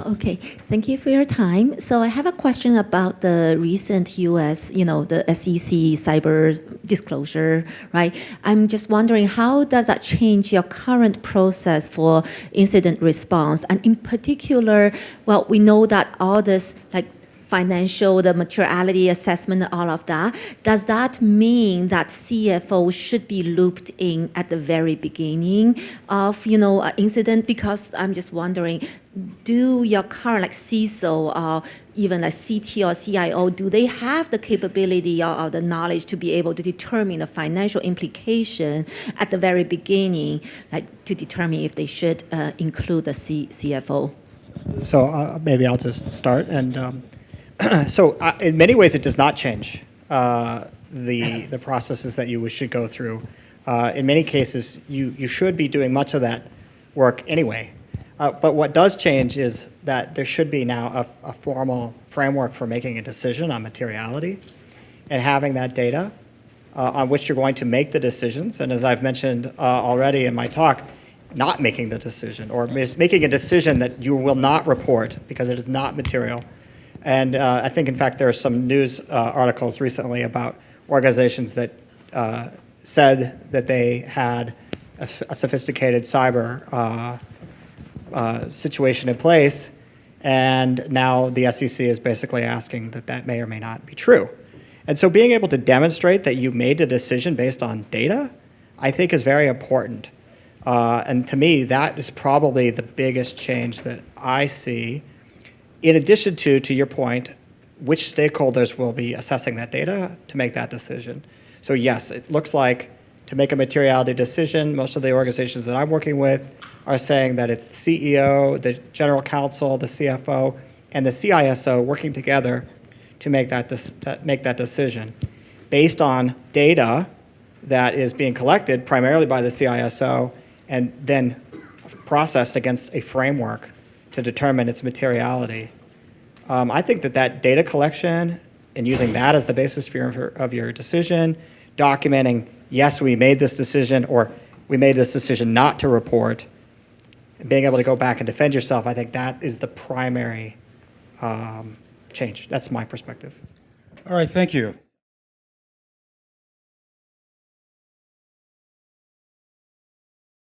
Okay, thank you for your time. So I have a question about the recent U.S., the SEC cyber disclosure, right? I'm just wondering, how does that change your current process for incident response? And in particular, well, we know that all this, like financial, the materiality assessment, all of that, does that mean that CFO should be looped in at the very beginning of, an incident? Because I'm just wondering, do your current like CISO or even like CT or CIO, do they have the capability or the knowledge to be able to determine the financial implication at the very beginning, like to determine if they should include the CFO? So maybe I'll just start. And so in many ways, it does not change the processes that you should go through. In many cases, you should be doing much of that work anyway. But what does change is that there should be now a formal framework for making a decision on materiality and having that data on which you're going to make the decisions. And as I've mentioned already in my talk, not making the decision or making a decision that you will not report because it is not material. And I think, in fact, there are some news articles recently about organizations that said that they had a sophisticated cyber situation in place, and now the SEC is basically asking that may or may not be true. And so being able to demonstrate that you made a decision based on data, I think is very important. And to me, that is probably the biggest change that I see. In addition to your point, which stakeholders will be assessing that data to make that decision. So yes, it looks like to make a materiality decision, most of the organizations that I'm working with are saying that it's the CEO, the general counsel, the CFO, and the CISO working together to make that decision based on data that is being collected primarily by the CISO and then processed against a framework to determine its materiality. I think that data collection and using that as the basis of your decision, documenting, yes, we made this decision, or we made this decision not to report, and being able to go back and defend yourself, I think that is the primary change. That's my perspective. All right, thank you.